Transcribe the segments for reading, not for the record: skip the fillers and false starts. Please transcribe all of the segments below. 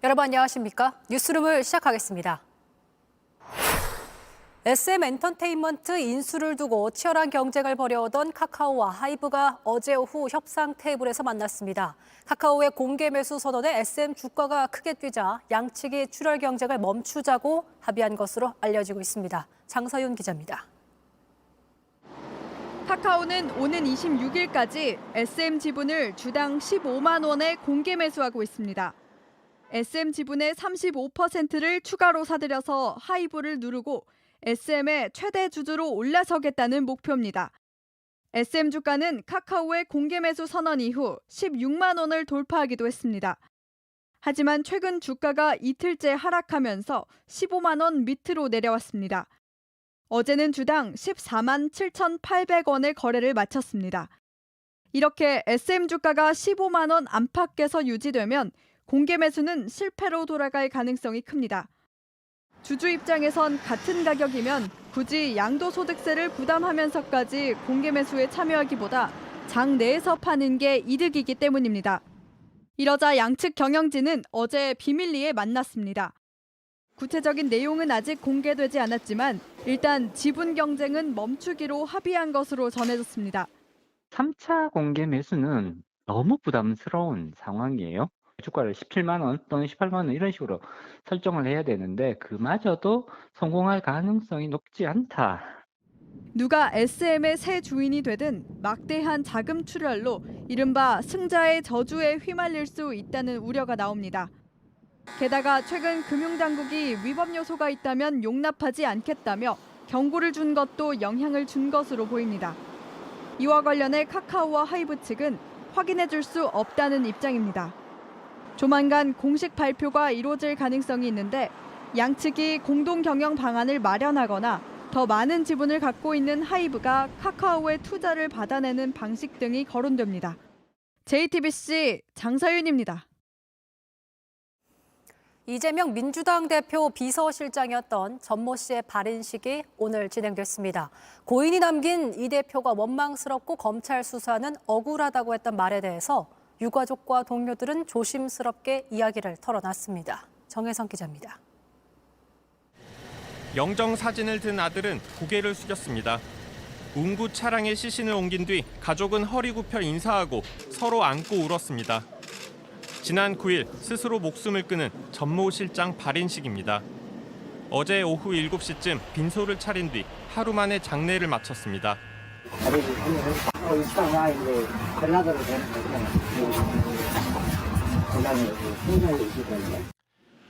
여러분 안녕하십니까? 뉴스룸을 시작하겠습니다. SM 엔터테인먼트 인수를 두고 치열한 경쟁을 벌여오던 카카오와 하이브가 어제 오후 협상 테이블에서 만났습니다. 카카오의 공개 매수 선언에 SM 주가가 크게 뛰자 양측이 출혈 경쟁을 멈추자고 합의한 것으로 알려지고 있습니다. 장서윤 기자입니다. 카카오는 오는 26일까지 SM 지분을 주당 15만 원에 공개 매수하고 있습니다. SM 지분의 35%를 추가로 사들여서 하이브를 누르고 SM의 최대 주주로 올라서겠다는 목표입니다. SM 주가는 카카오의 공개 매수 선언 이후 16만 원을 돌파하기도 했습니다. 하지만 최근 주가가 이틀째 하락하면서 15만 원 밑으로 내려왔습니다. 어제는 주당 14만 7,800원의 거래를 마쳤습니다. 이렇게 SM 주가가 15만 원 안팎에서 유지되면 공개 매수는 실패로 돌아갈 가능성이 큽니다. 주주 입장에선 같은 가격이면 굳이 양도소득세를 부담하면서까지 공개 매수에 참여하기보다 장 내에서 파는 게 이득이기 때문입니다. 이러자 양측 경영진은 어제 비밀리에 만났습니다. 구체적인 내용은 아직 공개되지 않았지만 일단 지분 경쟁은 멈추기로 합의한 것으로 전해졌습니다. 3차 공개 매수는 너무 부담스러운 상황이에요. 주가를 17만 원 또는 18만 원 이런 식으로 설정을 해야 되는데 그마저도 성공할 가능성이 높지 않다. 누가 SM의 새 주인이 되든 막대한 자금 출혈로 이른바 승자의 저주에 휘말릴 수 있다는 우려가 나옵니다. 게다가 최근 금융당국이 위법 요소가 있다면 용납하지 않겠다며 경고를 준 것도 영향을 준 것으로 보입니다. 이와 관련해 카카오와 하이브 측은 확인해 줄 수 없다는 입장입니다. 조만간 공식 발표가 이루어질 가능성이 있는데 양측이 공동 경영 방안을 마련하거나 더 많은 지분을 갖고 있는 하이브가 카카오의 투자를 받아내는 방식 등이 거론됩니다. JTBC 장서윤입니다. 이재명 민주당 대표 비서실장이었던 전모 씨의 발인식이 오늘 진행됐습니다. 고인이 남긴 이 대표가 원망스럽고 검찰 수사는 억울하다고 했던 말에 대해서 유가족과 동료들은 조심스럽게 이야기를 털어놨습니다. 정혜성 기자입니다. 영정 사진을 든 아들은 고개를 숙였습니다. 운구 차량에 시신을 옮긴 뒤 가족은 허리 굽혀 인사하고 서로 안고 울었습니다. 지난 9일 스스로 목숨을 끊은 전모 실장 발인식입니다. 어제 오후 7시쯤 빈소를 차린 뒤 하루 만에 장례를 마쳤습니다.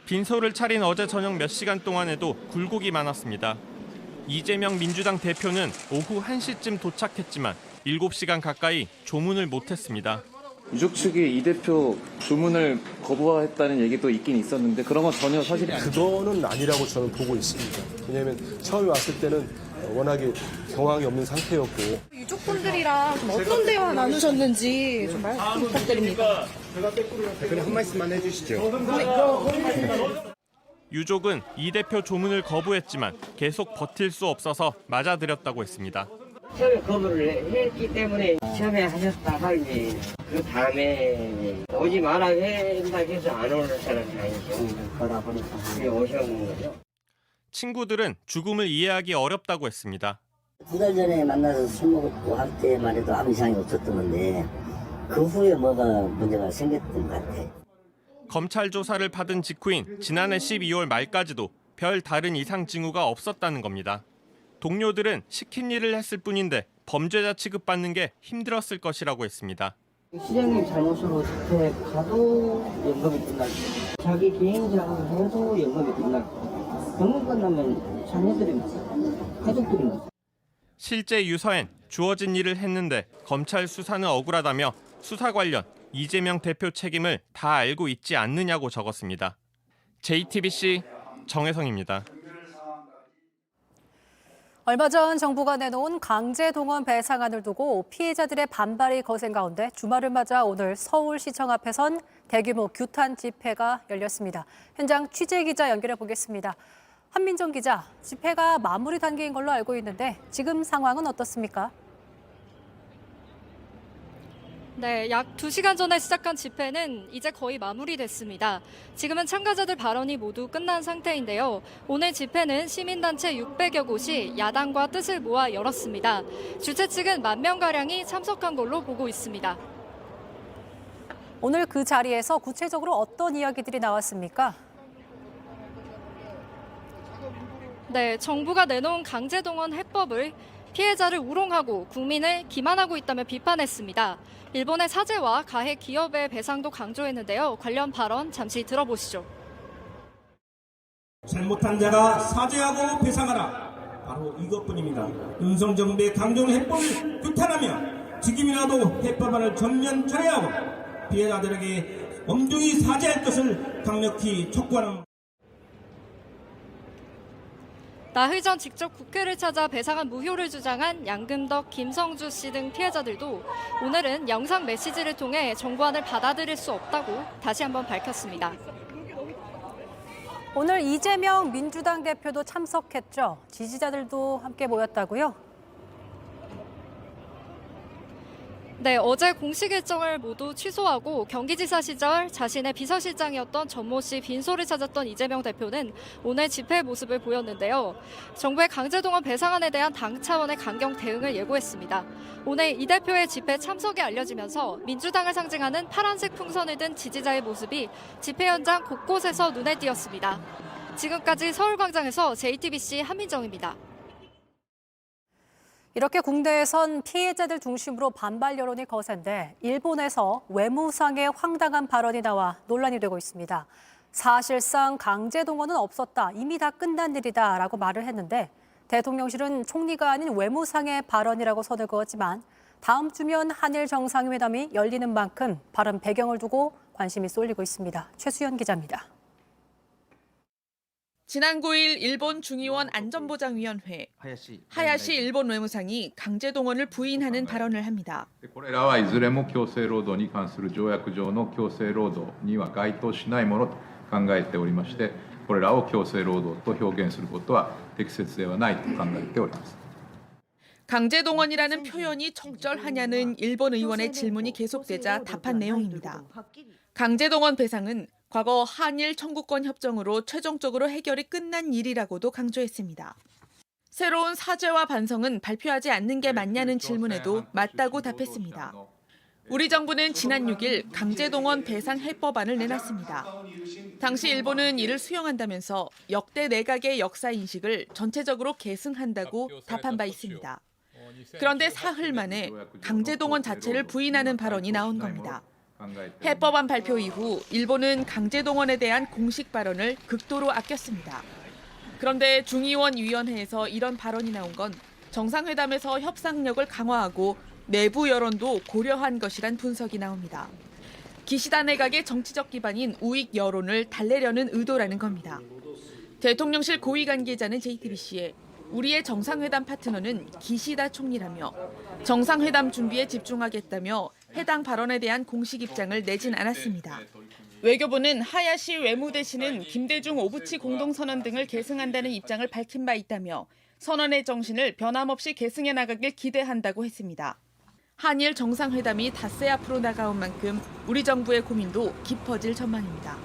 빈소를 차린 어제 저녁 몇 시간 동안에도 굴곡이 많았습니다. 이재명 민주당 대표는 오후 1시쯤 도착했지만 7시간 가까이 조문을 못했습니다. 유족 측이 이 대표 조문을 거부했다는 얘기도 있긴 있었는데 그런 건 전혀 사실이 아니죠. 그거는 아니라고 저는 보고 있습니다. 왜냐하면 처음에 왔을 때는 워낙에 경황이 없는 상태였고. 유족분들이랑 어떤 대화 나누셨는지 좀 말씀 부탁드립니다. 그냥 한 말씀만 해주시죠. 유족은 이 대표 조문을 거부했지만 계속 버틸 수 없어서 맞아들였다고 했습니다. 처음에 거부를 했기 때문에 처음에 하셨다 하지 그 다음에 오지 마라 한다고 해서 안 오는 사람이 아니죠. 그러다 보니까 오신 거죠. 친구들은 죽음을 이해하기 어렵다고 했습니다. 2달 전에 만나서 술 먹고 할 때만 해도 아무 이상이 없었던 건데 그 후에 뭐가 문제가 생겼던 것 같아요. 검찰 조사를 받은 직후인 지난해 12월 말까지도 별 다른 이상 징후가 없었다는 겁니다. 동료들은 시킨 일을 했을 뿐인데 범죄자 취급받는 게 힘들었을 것이라고 했습니다. 시장님 잘못으로 집회 가도 연금이 끝나고 자기 개인적으로 해도 연금이 끝나고 연금 끝나면 자녀들이 가족들이 실제 유서엔 주어진 일을 했는데 검찰 수사는 억울하다며 수사 관련 이재명 대표 책임을 다 알고 있지 않느냐고 적었습니다. JTBC 정혜성입니다. 얼마 전 정부가 내놓은 강제동원 배상안을 두고 피해자들의 반발이 거센 가운데 주말을 맞아 오늘 서울시청 앞에선 대규모 규탄 집회가 열렸습니다. 현장 취재기자 연결해 보겠습니다. 한민정 기자, 집회가 마무리 단계인 걸로 알고 있는데 지금 상황은 어떻습니까? 네, 약 2시간 전에 시작한 집회는 이제 거의 마무리됐습니다. 지금은 참가자들 발언이 모두 끝난 상태인데요. 오늘 집회는 시민단체 600여 곳이 야당과 뜻을 모아 열었습니다. 주최 측은 10,000명가량이 참석한 걸로 보고 있습니다. 오늘 그 자리에서 구체적으로 어떤 이야기들이 나왔습니까? 네, 정부가 내놓은 강제동원 해법을 피해자를 우롱하고 국민을 기만하고 있다며 비판했습니다. 일본의 사죄와 가해 기업의 배상도 강조했는데요. 관련 발언 잠시 들어보시죠. 잘못한 자가 사죄하고 배상하라. 바로 이것뿐입니다. 윤석 정부의 강제동원 해법을 규탄하며 지금이라도 해법안을 전면 철회하고 피해자들에게 엄중히 사죄할 것을 강력히 촉구하는. 나흘 전 직접 국회를 찾아 배상안 무효를 주장한 양금덕, 김성주 씨 등 피해자들도 오늘은 영상 메시지를 통해 정부안을 받아들일 수 없다고 다시 한번 밝혔습니다. 오늘 이재명 민주당 대표도 참석했죠. 지지자들도 함께 모였다고요? 네, 어제 공식 일정을 모두 취소하고 경기지사 시절 자신의 비서실장이었던 전모 씨 빈소를 찾았던 이재명 대표는 오늘 집회 모습을 보였는데요. 정부의 강제동원 배상안에 대한 당 차원의 강경 대응을 예고했습니다. 오늘 이 대표의 집회 참석이 알려지면서 민주당을 상징하는 파란색 풍선을 든 지지자의 모습이 집회 현장 곳곳에서 눈에 띄었습니다. 지금까지 서울광장에서 JTBC 한민정입니다. 이렇게 국내에선 피해자들 중심으로 반발 여론이 거센데 일본에서 외무상의 황당한 발언이 나와 논란이 되고 있습니다. 사실상 강제동원은 없었다, 이미 다 끝난 일이다라고 말을 했는데 대통령실은 총리가 아닌 외무상의 발언이라고 선을 그었지만 다음 주면 한일 정상회담이 열리는 만큼 발언 배경을 두고 관심이 쏠리고 있습니다. 최수연 기자입니다. 지난 9일 일본 중의원 안전보장위원회 하야시 일본 외무상이 강제동원을 부인하는 발언을 합니다. これらはいずれも強制労働に関する条約上の強制労働には該当しないものと考えておりまして、これらを強制労働と表現することは適切ではないと考えております。 강제동원이라는 표현이 적절하냐는 일본 의원의 질문이 계속되자 답한 내용입니다. 강제동원 배상은 과거 한일 청구권 협정으로 최종적으로 해결이 끝난 일이라고도 강조했습니다. 새로운 사죄와 반성은 발표하지 않는 게 맞냐는 질문에도 맞다고 답했습니다. 우리 정부는 지난 6일 강제동원 배상 해법안을 내놨습니다. 당시 일본은 이를 수용한다면서 역대 내각의 역사인식을 전체적으로 계승한다고 답한 바 있습니다. 그런데 사흘 만에 강제동원 자체를 부인하는 발언이 나온 겁니다. 해법안 발표 이후 일본은 강제동원에 대한 공식 발언을 극도로 아꼈습니다. 그런데 중의원위원회에서 이런 발언이 나온 건 정상회담에서 협상력을 강화하고 내부 여론도 고려한 것이란 분석이 나옵니다. 기시다 내각의 정치적 기반인 우익 여론을 달래려는 의도라는 겁니다. 대통령실 고위 관계자는 JTBC에 우리의 정상회담 파트너는 기시다 총리라며 정상회담 준비에 집중하겠다며 해당 발언에 대한 공식 입장을 내진 않았습니다. 외교부는 하야시 외무대신은 김대중 오부치 공동선언 등을 계승한다는 입장을 밝힌 바 있다며 선언의 정신을 변함없이 계승해 나가길 기대한다고 했습니다. 한일 정상회담이 닷새 앞으로 다가온 만큼 우리 정부의 고민도 깊어질 전망입니다.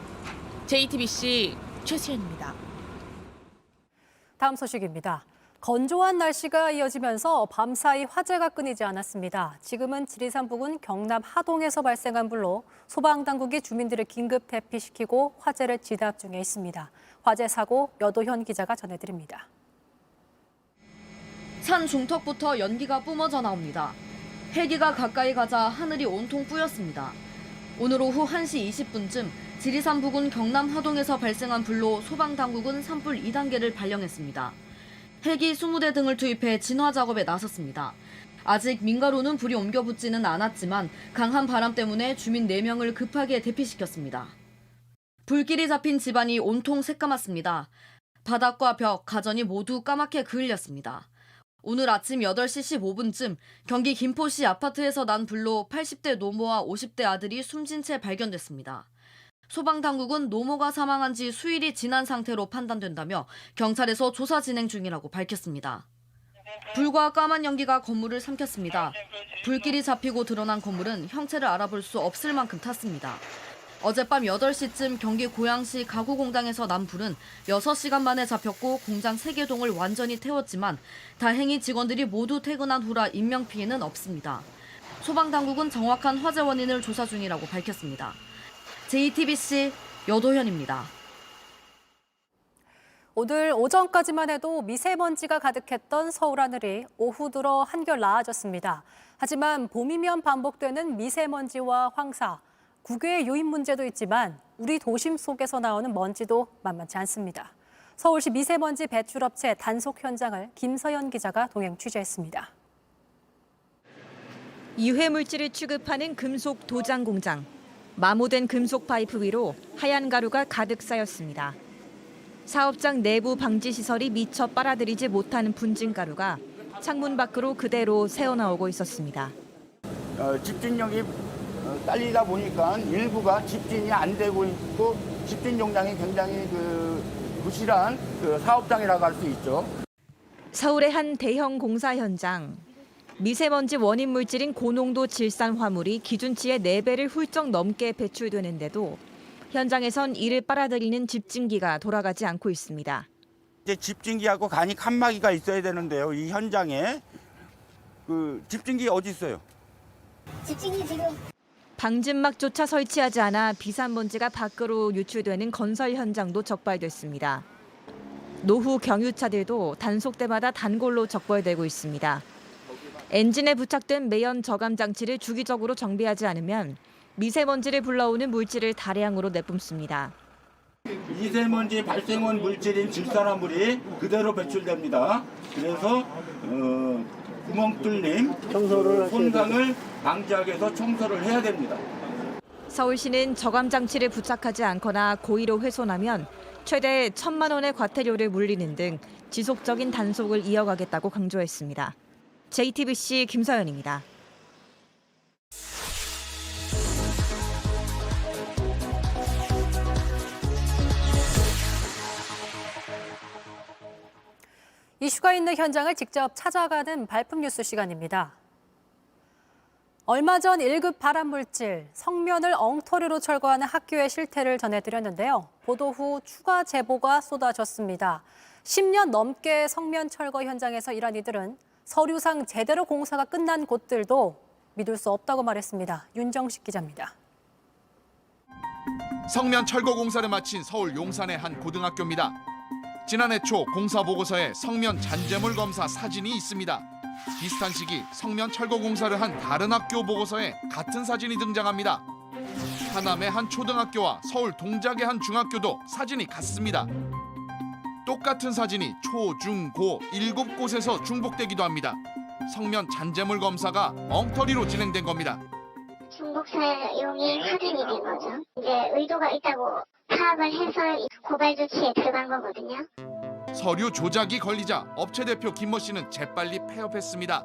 JTBC 최수연입니다. 다음 소식입니다. 건조한 날씨가 이어지면서 밤사이 화재가 끊이지 않았습니다. 지금은 지리산 부근 경남 하동에서 발생한 불로 소방당국이 주민들을 긴급 대피시키고 화재를 진압 중에 있습니다. 화재 사고 여도현 기자가 전해드립니다. 산 중턱부터 연기가 뿜어져 나옵니다. 헬기가 가까이 가자 하늘이 온통 뿌였습니다. 오늘 오후 1시 20분쯤 지리산 부근 경남 하동에서 발생한 불로 소방당국은 산불 2단계를 발령했습니다. 헬기 20대 등을 투입해 진화 작업에 나섰습니다. 아직 민가로는 불이 옮겨 붙지는 않았지만 강한 바람 때문에 주민 4명을 급하게 대피시켰습니다. 불길이 잡힌 집안이 온통 새까맣습니다. 바닥과 벽, 가전이 모두 까맣게 그을렸습니다. 오늘 아침 8시 15분쯤 경기 김포시 아파트에서 난 불로 80대 노모와 50대 아들이 숨진 채 발견됐습니다. 소방당국은 노모가 사망한 지 수일이 지난 상태로 판단된다며 경찰에서 조사 진행 중이라고 밝혔습니다. 불과 까만 연기가 건물을 삼켰습니다. 불길이 잡히고 드러난 건물은 형체를 알아볼 수 없을 만큼 탔습니다. 어젯밤 8시쯤 경기 고양시 가구공장에서 난 불은 6시간 만에 잡혔고 공장 3개 동을 완전히 태웠지만 다행히 직원들이 모두 퇴근한 후라 인명피해는 없습니다. 소방당국은 정확한 화재 원인을 조사 중이라고 밝혔습니다. JTBC 여도현입니다. 오늘 오전까지만 해도 미세먼지가 가득했던 서울 하늘이 오후 들어 한결 나아졌습니다. 하지만 봄이면 반복되는 미세먼지와 황사, 국외의 요인 문제도 있지만 우리 도심 속에서 나오는 먼지도 만만치 않습니다. 서울시 미세먼지 배출업체 단속 현장을 김서연 기자가 동행 취재했습니다. 유해 물질을 취급하는 금속 도장 공장. 마모된 금속 파이프 위로 하얀 가루가 가득 쌓였습니다. 사업장 내부 방지 시설이 미처 빨아들이지 못하는 분진 가루가 창문 밖으로 그대로 새어나오고 있었습니다. 집진력이 딸리다 보니까 일부가 집진이 안 되고 있고 집진 용량이 굉장히 부실한 사업장이라고 할 수 있죠. 서울의 한 대형 공사 현장. 미세먼지 원인 물질인 고농도 질산 화물이 기준치의 4배를 훌쩍 넘게 배출되는데도 현장에선 이를 빨아들이는 집진기가 돌아가지 않고 있습니다. 이제 집진기하고 간이 칸막이가 있어야 되는데요. 이 현장에 집진기 어디 있어요? 집진기 지금 방진막조차 설치하지 않아 비산먼지가 밖으로 유출되는 건설 현장도 적발됐습니다. 노후 경유차들도 단속대마다 단골로 적발되고 있습니다. 엔진에 부착된 매연 저감 장치를 주기적으로 정비하지 않으면 미세먼지를 불러오는 물질을 다량으로 내뿜습니다. 미세먼지 발생원 물질인 질산화물이 그대로 배출됩니다. 그래서 구멍 뚫림, 손상을 방지하기 위해서 청소를 해야 됩니다. 서울시는 저감 장치를 부착하지 않거나 고의로 훼손하면 최대 1,000만 원의 과태료를 물리는 등 지속적인 단속을 이어가겠다고 강조했습니다. JTBC 김서연입니다. 이슈가 있는 현장을 직접 찾아가는 발품 뉴스 시간입니다. 얼마 전 1급 발암물질 성면을 엉터리로 철거하는 학교의 실태를 전해드렸는데요. 보도 후 추가 제보가 쏟아졌습니다. 10년 넘게 성면 철거 현장에서 일한 이들은 서류상 제대로 공사가 끝난 곳들도 믿을 수 없다고 말했습니다. 윤정식 기자입니다. 성면 철거 공사를 마친 서울 용산의 한 고등학교입니다. 지난해 초 공사 보고서에 성면 잔재물 검사 사진이 있습니다. 비슷한 시기 성면 철거 공사를 한 다른 학교 보고서에 같은 사진이 등장합니다. 하남의 한 초등학교와 서울 동작의 한 중학교도 사진이 같습니다. 똑같은 사진이 초, 중, 고 7곳에서 중복되기도 합니다. 성면 잔재물 검사가 엉터리로 진행된 겁니다. 중복 사용이 확인이 된 거죠. 이제 의도가 있다고 파악을 해서 고발 조치에 들어간 거거든요. 서류 조작이 걸리자 업체 대표 김모 씨는 재빨리 폐업했습니다.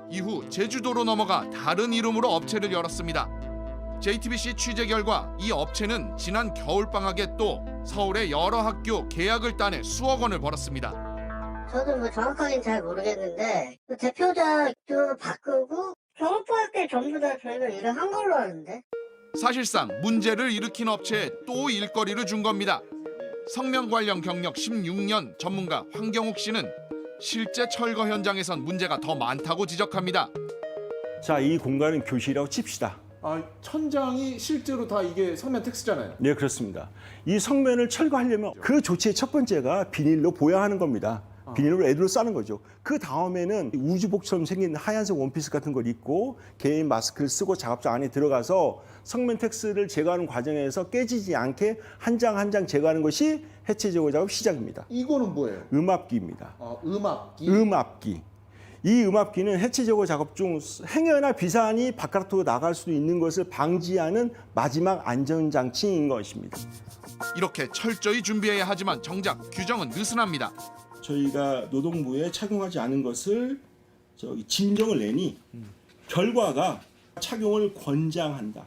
이후 제주도로 넘어가 다른 이름으로 업체를 열었습니다. JTBC 취재 결과 이 업체는 지난 겨울방학에 또 서울의 여러 학교 계약을 따내 수억 원을 벌었습니다. 저도 정확하게는 잘 모르겠는데 대표자도 바꾸고 졸업할 때 전부 다 저희가 일을 한 걸로 아는데. 사실상 문제를 일으킨 업체에 또 일거리를 준 겁니다. 성면 관련 경력 16년 전문가 황경욱 씨는 실제 철거 현장에선 문제가 더 많다고 지적합니다. 자, 이 공간은 교실이라고 칩시다. 천장이 실제로 다 이게 성면 텍스잖아요. 네, 그렇습니다. 이 성면을 철거하려면 그 조치의 첫 번째가 비닐로 보양하는 겁니다. 비닐로 애들로 싸는 거죠. 그 다음에는 우주복처럼 생긴 하얀색 원피스 같은 걸 입고 개인 마스크를 쓰고 작업장 안에 들어가서 성면 텍스를 제거하는 과정에서 깨지지 않게 한 장 한 장 제거하는 것이 해체 제거 작업 시작입니다. 이거는 뭐예요? 음압기입니다. 음압기? 음압기. 이 음압기는 해체 제거 작업 중 행여나 비산이 바깥으로 나갈 수도 있는 것을 방지하는 마지막 안전장치인 것입니다. 이렇게 철저히 준비해야 하지만 정작 규정은 느슨합니다. 저희가 노동부에 착용하지 않은 것을 진정을 내니 결과가 착용을 권장한다.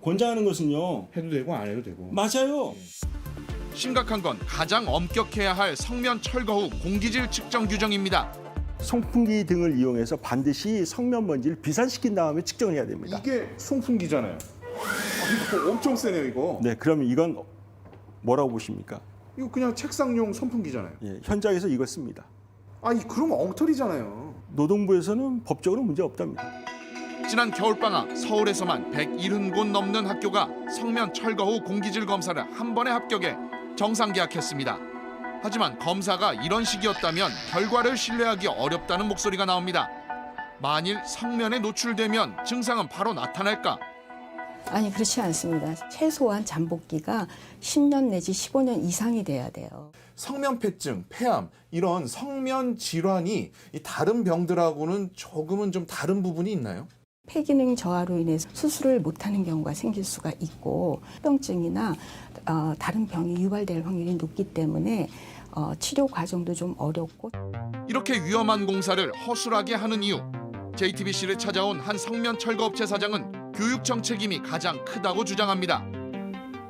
권장하는 것은요. 해도 되고 안 해도 되고. 맞아요. 심각한 건 가장 엄격해야 할 성면 철거 후 공기질 측정 규정입니다. 송풍기 등을 이용해서 반드시 성면 먼지를 비산시킨 다음에 측정을 해야 됩니다. 이게 송풍기잖아요. 이거 엄청 세네요, 이거. 네, 그러면 이건 뭐라고 보십니까? 이거 그냥 책상용 선풍기잖아요. 예, 현장에서 이걸 씁니다. 아니, 그러면 엉터리잖아요. 노동부에서는 법적으로 문제 없답니다. 지난 겨울방학 서울에서만 170곳 넘는 학교가 성면 철거 후 공기질 검사를 한 번에 합격해 정상 계약했습니다. 하지만 검사가 이런 식이었다면 결과를 신뢰하기 어렵다는 목소리가 나옵니다. 만일 성면에 노출되면 증상은 바로 나타날까? 아니, 그렇지 않습니다. 최소한 잠복기가 10년 내지 15년 이상이 돼야 돼요. 성면폐증, 폐암 이런 성면 질환이 이 다른 병들하고는 조금은 좀 다른 부분이 있나요? 폐기능 저하로 인해서 수술을 못하는 경우가 생길 수가 있고 병증이나 다른 병이 유발될 확률이 높기 때문에 치료 과정도 좀 어렵고. 이렇게 위험한 공사를 허술하게 하는 이유. JTBC를 찾아온 한 성면 철거 업체 사장은 교육 정책임이 가장 크다고 주장합니다.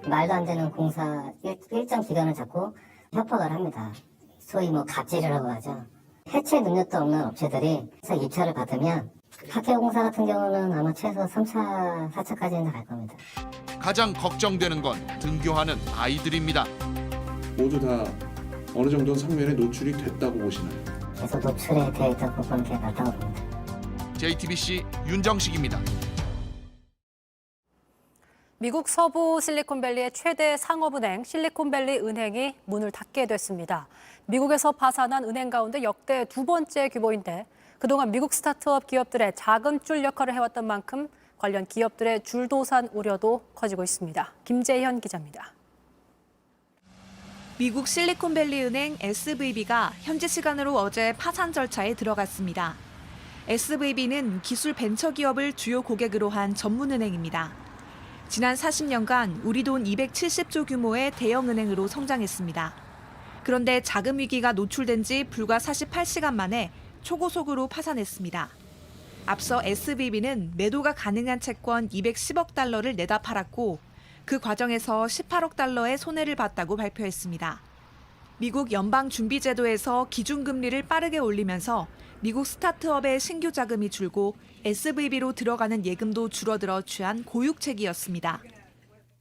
말도 안 되는 공사 일정 기간을 잡고 협박을 합니다. 소위 갑질이라고 하죠. 해체 능력도 없는 업체들이 입찰을 받으면 학교 공사 같은 경우는 아마 최소 3차, 4차까지는 갈 겁니다. 가장 걱정되는 건 등교하는 아이들입니다. 모두 다 어느 정도는 성면에 노출이 됐다고 보시나요? 계속 노출에 되어 있다고 보는 게 맞다고 봅니다. JTBC 윤정식입니다. 미국 서부 실리콘밸리의 최대 상업은행 실리콘밸리 은행이 문을 닫게 됐습니다. 미국에서 파산한 은행 가운데 역대 두 번째 규모인데 그동안 미국 스타트업 기업들의 자금줄 역할을 해왔던 만큼 관련 기업들의 줄도산 우려도 커지고 있습니다. 김재현 기자입니다. 미국 실리콘밸리 은행 SVB가 현지 시간으로 어제 파산 절차에 들어갔습니다. SVB는 기술 벤처 기업을 주요 고객으로 한 전문은행입니다. 지난 40년간 우리 돈 270조 규모의 대형은행으로 성장했습니다. 그런데 자금 위기가 노출된 지 불과 48시간 만에 초고속으로 파산했습니다. 앞서 SVB는 매도가 가능한 채권 210억 달러를 내다 팔았고 그 과정에서 18억 달러의 손해를 봤다고 발표했습니다. 미국 연방준비제도에서 기준금리를 빠르게 올리면서 미국 스타트업의 신규 자금이 줄고 SVB로 들어가는 예금도 줄어들어 취한 고육책이었습니다.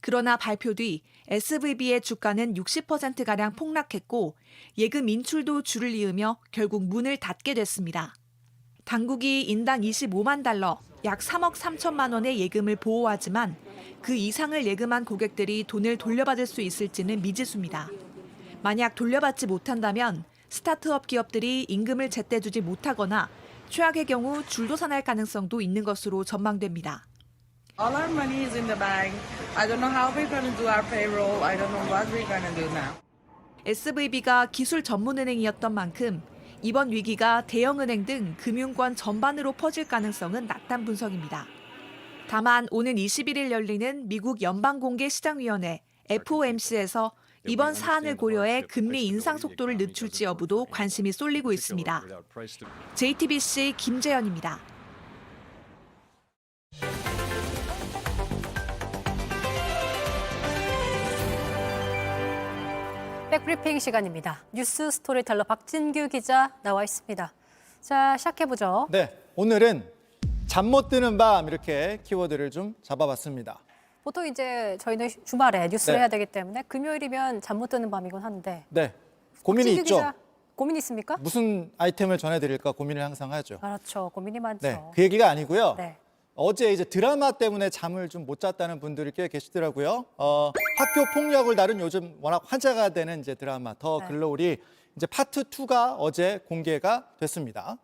그러나 발표 뒤 SVB의 주가는 60%가량 폭락했고 예금 인출도 줄을 이으며 결국 문을 닫게 됐습니다. 당국이 인당 25만 달러, 약 3억 3천만 원의 예금을 보호하지만 그 이상을 예금한 고객들이 돈을 돌려받을 수 있을지는 미지수입니다. 만약 돌려받지 못한다면 스타트업 기업들이 임금을 제때 주지 못하거나 최악의 경우 줄도산할 가능성도 있는 것으로 전망됩니다. All our money is in the bank. I don't know how we're going to do our payroll. I don't know what we're going to do now. SVB가 기술 전문은행이었던 만큼 이번 위기가 대형은행 등 금융권 전반으로 퍼질 가능성은 낮다는 분석입니다. 다만 오는 21일 열리는 미국 연방공개시장위원회 FOMC에서 이번 사안을 고려해 금리 인상 속도를 늦출지 여부도 관심이 쏠리고 있습니다. JTBC 김재현입니다. 백브리핑 시간입니다. 뉴스 스토리텔러 박진규 기자 나와 있습니다. 자, 시작해보죠. 네, 오늘은 잠 못 드는 밤 이렇게 키워드를 좀 잡아봤습니다. 보통 이제 저희는 주말에 뉴스를 네. 해야 되기 때문에 금요일이면 잠 못 드는 밤이곤 한데 네, 고민이 박진규 있죠. 기자, 고민 있습니까? 무슨 아이템을 전해드릴까 고민을 항상 하죠. 그렇죠. 고민이 많죠. 네, 그 얘기가 아니고요. 네. 어제 이제 드라마 때문에 잠을 좀 못 잤다는 분들이 꽤 계시더라고요. 학교 폭력을 다룬 요즘 워낙 화제가 되는 이제 드라마 더 글로리 이제 파트 2가 어제 공개가 됐습니다.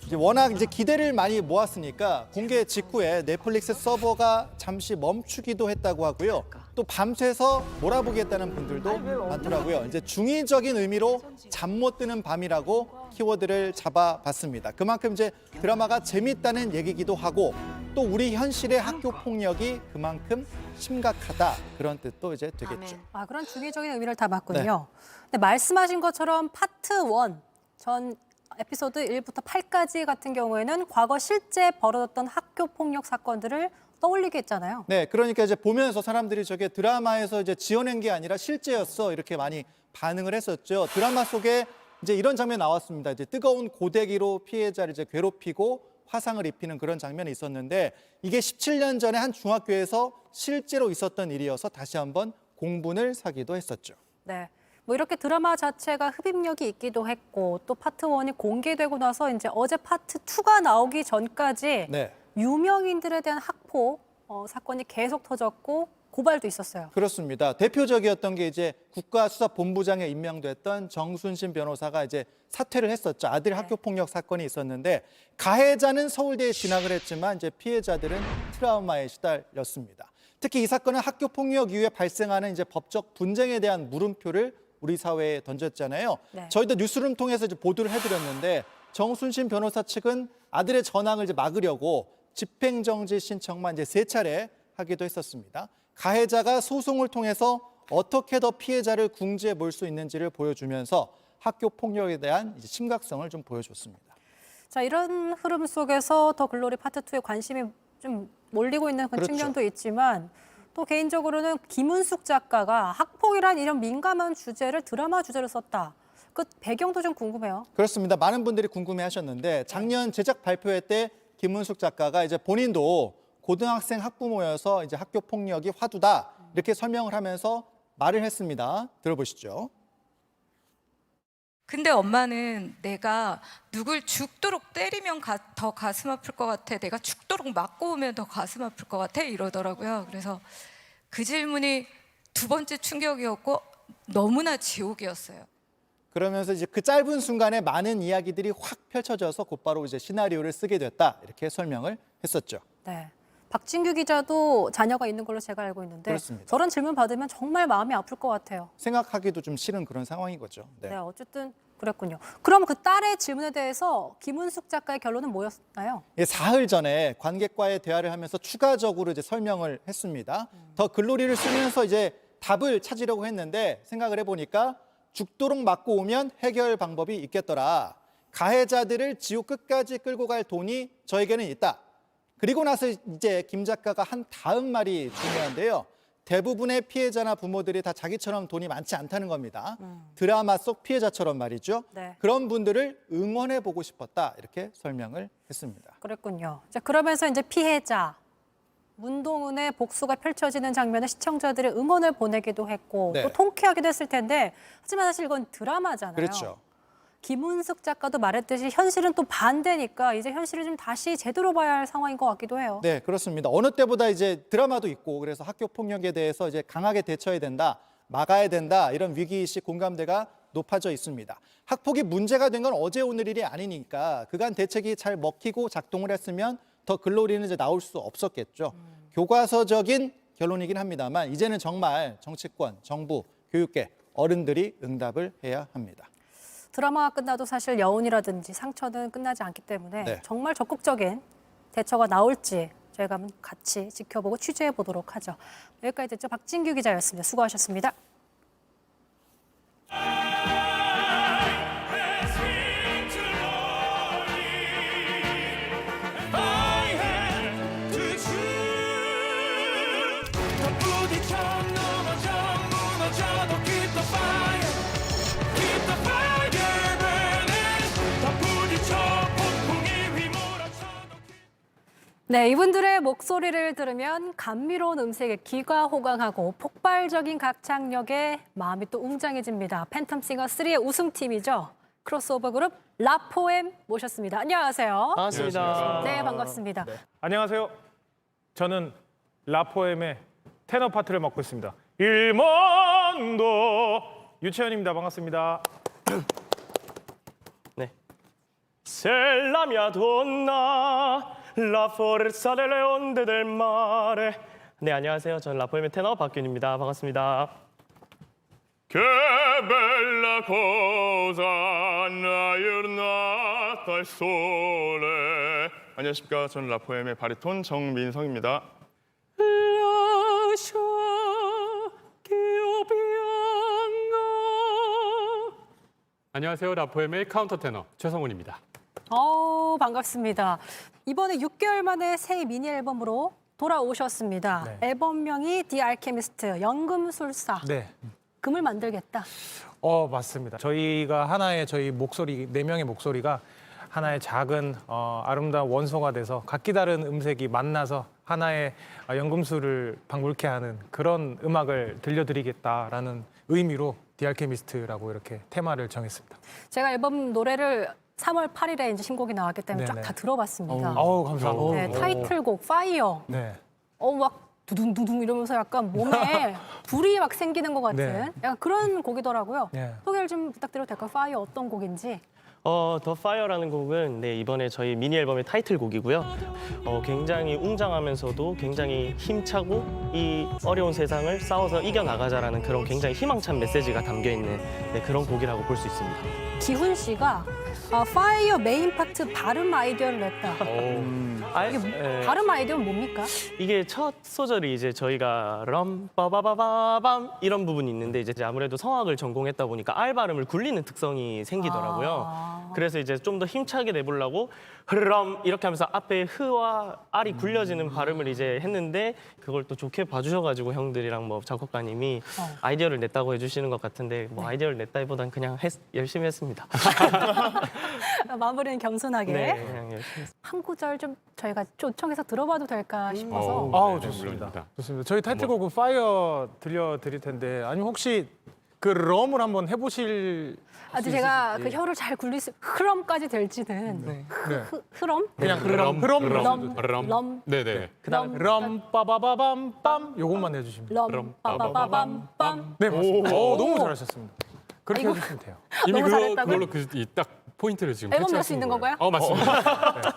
이제 워낙 이제 기대를 많이 모았으니까 공개 직후에 넷플릭스 서버가 잠시 멈추기도 했다고 하고요. 또 밤새서 몰아보겠다는 분들도 많더라고요. 이제 중의적인 의미로 잠 못 드는 밤이라고 키워드를 잡아봤습니다. 그만큼 이제 드라마가 재밌다는 얘기기도 하고 또 우리 현실의 학교 폭력이 그만큼 심각하다 그런 뜻도 이제 되겠죠. 아, 그런 중의적인 의미를 담았군요. 근데 말씀하신 것처럼 파트 1 전 에피소드 1부터 8까지 같은 경우에는 과거 실제 벌어졌던 학교 폭력 사건들을 떠올리게 했잖아요. 네, 그러니까 이제 보면서 사람들이 저게 드라마에서 이제 지어낸 게 아니라 실제였어 이렇게 많이 반응을 했었죠. 드라마 속에 이제 이런 장면 나왔습니다. 이제 뜨거운 고데기로 피해자를 이제 괴롭히고 화상을 입히는 그런 장면이 있었는데 이게 17년 전에 한 중학교에서 실제로 있었던 일이어서 다시 한번 공분을 사기도 했었죠. 네. 뭐 이렇게 드라마 자체가 흡입력이 있기도 했고 또 파트 1이 공개되고 나서 이제 어제 파트 2가 나오기 전까지 네. 유명인들에 대한 학폭 사건이 계속 터졌고 고발도 있었어요. 그렇습니다. 대표적이었던 게 이제 국가수사본부장에 임명됐던 정순신 변호사가 이제 사퇴를 했었죠. 아들 학교 폭력 사건이 있었는데 가해자는 서울대에 진학을 했지만 이제 피해자들은 트라우마에 시달렸습니다. 특히 이 사건은 학교 폭력 이후에 발생하는 이제 법적 분쟁에 대한 물음표를 우리 사회에 던졌잖아요. 네. 저희도 뉴스룸 통해서 이제 보도를 해드렸는데 정순신 변호사 측은 아들의 전학을 이제 막으려고 집행정지 신청만 이제 3차례 하기도 했었습니다. 가해자가 소송을 통해서 어떻게 더 피해자를 궁지에 몰 수 있는지를 보여주면서 학교 폭력에 대한 이제 심각성을 좀 보여줬습니다. 자, 이런 흐름 속에서 더 글로리 파트 2에 관심이 좀 몰리고 있는 그런 그렇죠. 측면도 있지만 또 개인적으로는 김은숙 작가가 학폭이란 이런 민감한 주제를 드라마 주제로 썼다. 그 배경도 좀 궁금해요. 그렇습니다. 많은 분들이 궁금해하셨는데 작년 제작 발표회 때 김은숙 작가가 이제 본인도 고등학생 학부모여서 이제 학교 폭력이 화두다 이렇게 설명을 하면서 말을 했습니다. 들어보시죠. 근데 엄마는 내가 누굴 죽도록 때리면 더 가슴 아플 것 같아. 내가 죽도록 맞고 오면 더 가슴 아플 것 같아. 이러더라고요. 그래서 그 질문이 2번째 충격이었고 너무나 지옥이었어요. 그러면서 이제 그 짧은 순간에 많은 이야기들이 확 펼쳐져서 곧바로 이제 시나리오를 쓰게 됐다. 이렇게 설명을 했었죠. 네. 박진규 기자도 자녀가 있는 걸로 제가 알고 있는데 그렇습니다. 저런 질문 받으면 정말 마음이 아플 것 같아요. 생각하기도 좀 싫은 그런 상황인 거죠. 네, 어쨌든 그랬군요. 그럼 그 딸의 질문에 대해서 김은숙 작가의 결론은 뭐였나요? 예, 사흘 전에 관객과의 대화를 하면서 추가적으로 이제 설명을 했습니다. 더 글로리를 쓰면서 이제 답을 찾으려고 했는데 생각을 해보니까 죽도록 맞고 오면 해결 방법이 있겠더라. 가해자들을 지옥 끝까지 끌고 갈 돈이 저에게는 있다. 그리고 나서 이제 김 작가가 한 다음 말이 중요한데요. 대부분의 피해자나 부모들이 다 자기처럼 돈이 많지 않다는 겁니다. 드라마 속 피해자처럼 말이죠. 네. 그런 분들을 응원해보고 싶었다. 이렇게 설명을 했습니다. 그랬군요. 자, 그러면서 이제 피해자 문동은의 복수가 펼쳐지는 장면에 시청자들의 응원을 보내기도 했고 네. 또 통쾌하기도 했을 텐데 하지만 사실 이건 드라마잖아요. 그렇죠. 김은숙 작가도 말했듯이 현실은 또 반대니까 이제 현실을 좀 다시 제대로 봐야 할 상황인 것 같기도 해요. 네, 그렇습니다. 어느 때보다 이제 드라마도 있고 그래서 학교 폭력에 대해서 이제 강하게 대처해야 된다, 막아야 된다 이런 위기의식 공감대가 높아져 있습니다. 학폭이 문제가 된 건 어제 오늘 일이 아니니까 그간 대책이 잘 먹히고 작동을 했으면 더 글로리는 이제 나올 수 없었겠죠. 교과서적인 결론이긴 합니다만 이제는 정말 정치권, 정부, 교육계, 어른들이 응답을 해야 합니다. 드라마가 끝나도 사실 여운이라든지 상처는 끝나지 않기 때문에 네. 정말 적극적인 대처가 나올지 저희가 한번 같이 지켜보고 취재해 보도록 하죠. 여기까지 됐죠. 박진규 기자였습니다. 수고하셨습니다. 네, 이분들의 목소리를 들으면 감미로운 음색에 귀가 호강하고 폭발적인 가창력에 마음이 또 웅장해집니다. 팬텀싱어 3의 우승팀이죠. 크로스오버 그룹 라포엠 모셨습니다. 안녕하세요. 반갑습니다. 네, 반갑습니다. 안녕하세요. 저는 라포엠의 테너 파트를 맡고 있습니다. 일몬도 유채현입니다. 반갑습니다. 네. 셀라미아 돈나 La forza delle onde del mare. 네, 안녕하세요. 저는 라포엠의 테너 박균입니다. 반갑습니다. Che bella cosa una giornata al sole. 안녕하십니까. 저는 라포엠의 바리톤 정민성입니다. Lascia che io pianga. 안녕하세요. 라포엠의 카운터 테너 최성훈입니다. 반갑습니다. 이번에 6개월 만에 새 미니 앨범으로 돌아오셨습니다. 네. 앨범명이 The Alchemist, 연금술사. 네. 금을 만들겠다. 맞습니다. 저희가 하나의 저희 목소리, 4명의 목소리가 하나의 작은 아름다운 원소가 돼서 각기 다른 음색이 만나서 하나의 연금술을 방불케 하는 그런 음악을 들려드리겠다라는 의미로 디알케미스트라고 이렇게 테마를 정했습니다. 제가 앨범 노래를 3월 8일에 이제 신곡이 나왔기 때문에 쫙 네네. 다 들어봤습니다. 감사합니다. 네, 타이틀곡 파이어. 네. 막 두둥두둥 이러면서 약간 몸에 불이 막 생기는 것 같은 네. 약간 그런 곡이더라고요. 네. 소개를 좀 부탁드려도 될까요? 파이어 어떤 곡인지. 더 파이어라는 곡은 이번에 저희 미니 앨범의 타이틀곡이고요. 굉장히 웅장하면서도 굉장히 힘차고 이 어려운 세상을 싸워서 이겨나가자라는 그런 굉장히 희망찬 메시지가 담겨있는 그런 곡이라고 볼 수 있습니다. 기훈 씨가 파이어 메인 파트 발음 아이디어를 냈다. 이게 발음 아이디어는 뭡니까? 이게 첫 소절이 이제 저희가 럼 빠바바바밤 이런 부분이 있는데 이제 아무래도 성악을 전공했다 보니까 R 발음을 굴리는 특성이 생기더라고요. 그래서 이제 좀 더 힘차게 내보려고 흐럼 이렇게 하면서 앞에 흐와 R이 굴려지는 발음을 이제 했는데 그걸 또 좋게 봐주셔가지고 형들이랑 뭐 작곡가님이 아이디어를 냈다고 해주시는 것 같은데 뭐 아이디어를 냈다기보단 그냥 열심히 했습니다. 마무리는 겸손하게. 네, 그냥 열심히 했습니다. 한 구절 좀 저희가 초청해서 들어봐도 될까 싶어서. 좋습니다. 좋습니다. 저희 타이틀곡은 파이어 들려드릴 텐데 아니면 혹시 그 럼을 한번 해보실 아직 제가 그 혀를 잘 굴릴 수 흐럼까지 될지는 흐럼? 그냥 흐럼. 네네. 그다음 럼 빠바바밤 빰 요것만 해주시면 돼요. 럼 빠바바밤 빰. 네 맞습니다. 너무 잘하셨습니다. 그렇게 해주시면 돼요. 이미 너무 잘했다고요? 그걸로 딱 포인트를 지금 앨범 낼 수 캐치하신 있는 거예요. 건가요? 맞습니다. 네.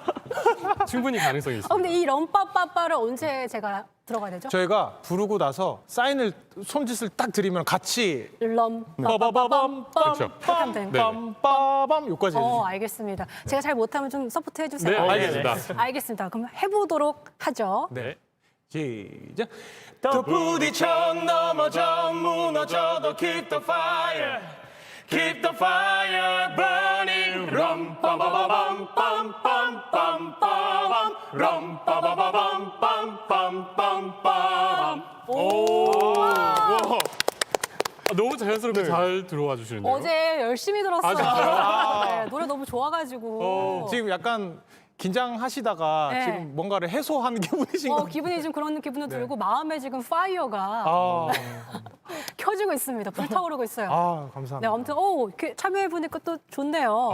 충분히 가능성이 있습니다. 근데 이 럼빠빠빠를 언제 제가 들어가야 되죠? 저희가 부르고 나서 사인을 손짓을 딱 드리면 같이 럼빠빠빠빰 그렇죠. 하면 되는 거예요? 빰빠밤 요까지 해주시면 알겠습니다. 제가 잘 못하면 좀 서포트 해주세요. 네, 알겠습니다. 알겠습니다. 그럼 해보도록 하죠. 네. 시작. 더 부딪혀 넘어져 무너져도 keep the fire Keep the fire burning 럼 빠바바밤 빰빰빰빰빰 럼 빠바바밤 빰빰빰빰빰 너무 자연스럽게 잘 들어와 주시는데요. 어제 열심히 들었어요. 진짜요? 네, 노래 너무 좋아가지고. 지금 약간 긴장하시다가 네. 지금 뭔가를 해소하는 기분이신 것 같아요. 기분이 좀 그런 기분도 들고 마음에 지금 파이어가 켜지고 있습니다. 불타오르고 있어요. 감사합니다. 네, 아무튼 이렇게 참여해 보니까 또 좋네요.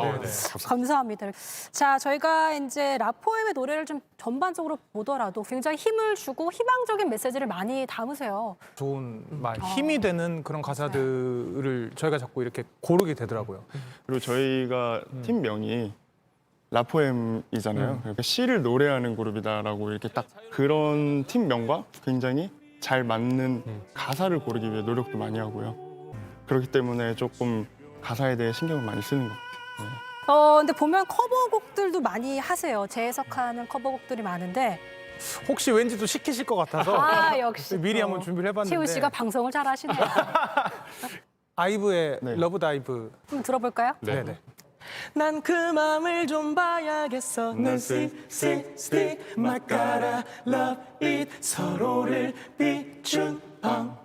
감사합니다. 자, 저희가 이제 라포엠의 노래를 좀 전반적으로 보더라도 굉장히 힘을 주고 희망적인 메시지를 많이 담으세요. 좋은 말, 힘이 되는 그런 가사들을 저희가 자꾸 이렇게 고르게 되더라고요. 그리고 저희가 팀명이 라포엠이잖아요. 그러니까 시를 노래하는 그룹이다라고 이렇게 딱 그런 팀명과 굉장히 잘 맞는 가사를 고르기 위해 노력도 많이 하고요. 그렇기 때문에 조금 가사에 대해 신경을 많이 쓰는 것 같아요. 근데 보면 커버곡들도 많이 하세요. 재해석하는 커버곡들이 많은데. 혹시 왠지 또 시키실 것 같아서 역시 미리 또. 한번 준비를 해봤는데 최우 씨가 방송을 잘하시네요. 아이브의 러브 다이브 한번 들어볼까요? 네네. 난 그 맘을 좀 봐야겠어 널 see my gotta love it 서로를 비춘 밤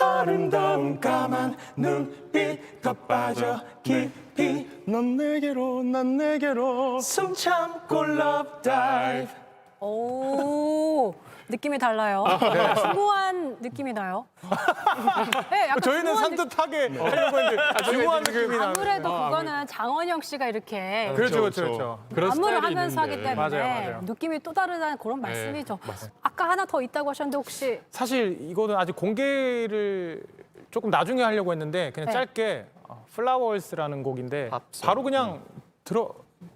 아름다운 까만 눈빛 더 빠져 깊이 넌 내게로 숨 참고 love dive 느낌이 달라요. 중후한 느낌이 나요. 네, 약간 저희는 중후한 산뜻하게 하려고 했는데 중후한 느낌이 나요. 아무래도 그거는 장원영 씨가 이렇게 그렇죠. 안무를 하면서 하기 때문에 맞아요. 느낌이 또 다르다는 그런 말씀이죠. 아까 하나 더 있다고 하셨는데 혹시 사실 이거는 아직 공개를 조금 나중에 하려고 했는데 그냥 짧게 플라워스라는 곡인데 바로 그냥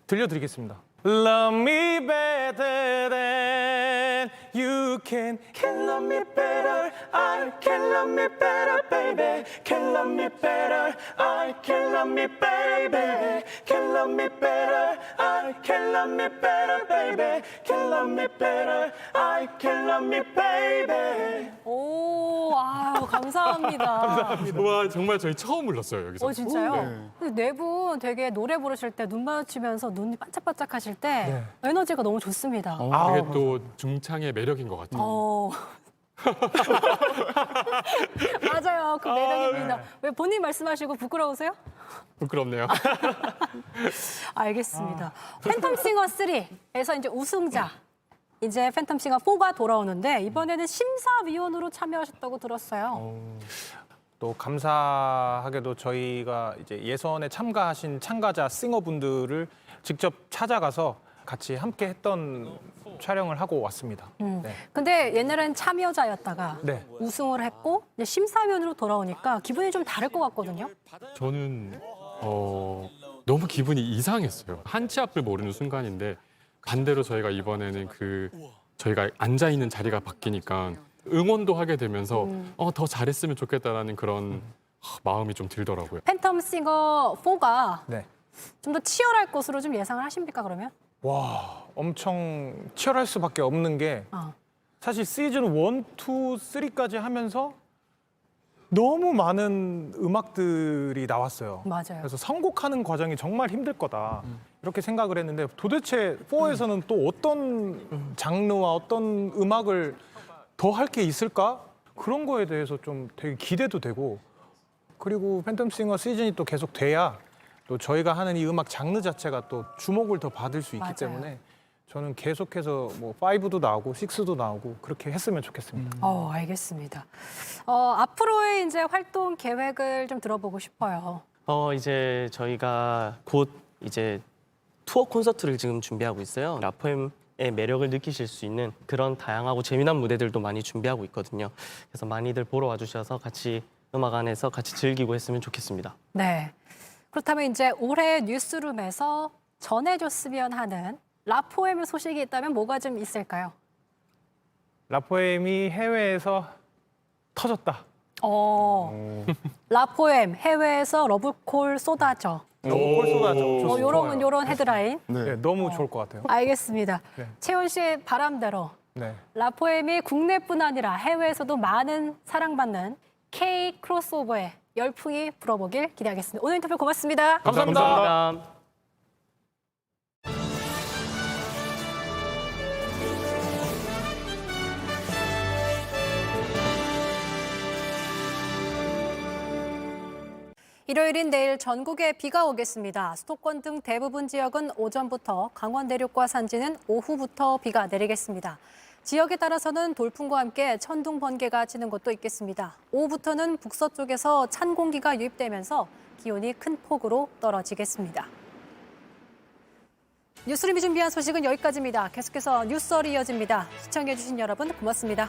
들려드리겠습니다. Love me better than you can love me better I can love me better baby Can love me better I can love me baby Can love me better I can love me better baby Can love me better I can love me baby 감사합니다. 감사합니다. 와 정말 저희 처음 불렀어요 여기서. 진짜요? 네. 근데 네 분 되게 노래 부르실 때 눈 마주치면서 눈이 반짝반짝 하실 때 에너지가 너무 좋습니다. 이게 또 중창의 매력인 것 같아요. 맞아요. 맞아요. 그 매력입니다. 왜 본인 말씀하시고 부끄러우세요? 부끄럽네요. 알겠습니다. 팬텀싱어 3에서 이제 우승자. 이제 팬텀싱어 4가 돌아오는데 이번에는 심사위원으로 참여하셨다고 들었어요. 또 감사하게도 저희가 이제 예선에 참가하신 참가자 싱어분들을 직접 찾아가서 같이 함께 했던 촬영을 하고 왔습니다. 네. 근데 옛날엔 참여자였다가 네. 우승을 했고 이제 심사위원으로 돌아오니까 기분이 좀 다를 것 같거든요. 저는 너무 기분이 이상했어요. 한치 앞을 모르는 순간인데 반대로 저희가 이번에는 저희가 앉아 있는 자리가 바뀌니까 응원도 하게 되면서 더 잘했으면 좋겠다라는 그런 마음이 좀 들더라고요. 팬텀싱어 4가 네. 좀 더 치열할 것으로 좀 예상을 하십니까 그러면? 와, 엄청 치열할 수밖에 없는 게 사실 시즌 1, 2, 3까지 하면서 너무 많은 음악들이 나왔어요. 맞아요. 그래서 선곡하는 과정이 정말 힘들 거다. 이렇게 생각을 했는데 도대체 4에서는 또 어떤 장르와 어떤 음악을 더 할 게 있을까? 그런 거에 대해서 좀 되게 기대도 되고 그리고 팬텀싱어 시즌이 또 계속 돼야 또 저희가 하는 이 음악 장르 자체가 또 주목을 더 받을 수 있기 맞아요. 때문에 저는 계속해서 뭐 5도 나오고 6도 나오고 그렇게 했으면 좋겠습니다. 알겠습니다. 앞으로의 이제 활동 계획을 좀 들어보고 싶어요. 이제 저희가 곧 이제 투어 콘서트를 지금 준비하고 있어요. 라포엠의 매력을 느끼실 수 있는 그런 다양하고 재미난 무대들도 많이 준비하고 있거든요. 그래서 많이들 보러 와주셔서 같이 음악 안에서 같이 즐기고 했으면 좋겠습니다. 네. 그렇다면 이제 올해 뉴스룸에서 전해줬으면 하는 라포엠의 소식이 있다면 뭐가 좀 있을까요? 라포엠이 해외에서 터졌다. 라포엠 해외에서 러브콜 쏟아져. 러브콜 쏟아져. 요런 헤드라인. 네, 너무 좋을 것 같아요. 알겠습니다. 네. 채원 씨의 바람대로 네. 라포엠이 국내뿐 아니라 해외에서도 많은 사랑받는 K 크로스오버의 열풍이 불어보길 기대하겠습니다. 오늘 인터뷰 고맙습니다. 감사합니다. 일요일인 내일 전국에 비가 오겠습니다. 수도권 등 대부분 지역은 오전부터, 강원 내륙과 산지는 오후부터 비가 내리겠습니다. 지역에 따라서는 돌풍과 함께 천둥 번개가 치는 곳도 있겠습니다. 오후부터는 북서쪽에서 찬 공기가 유입되면서 기온이 큰 폭으로 떨어지겠습니다. 뉴스룸이 준비한 소식은 여기까지입니다. 계속해서 뉴스얼이 이어집니다. 시청해주신 여러분 고맙습니다.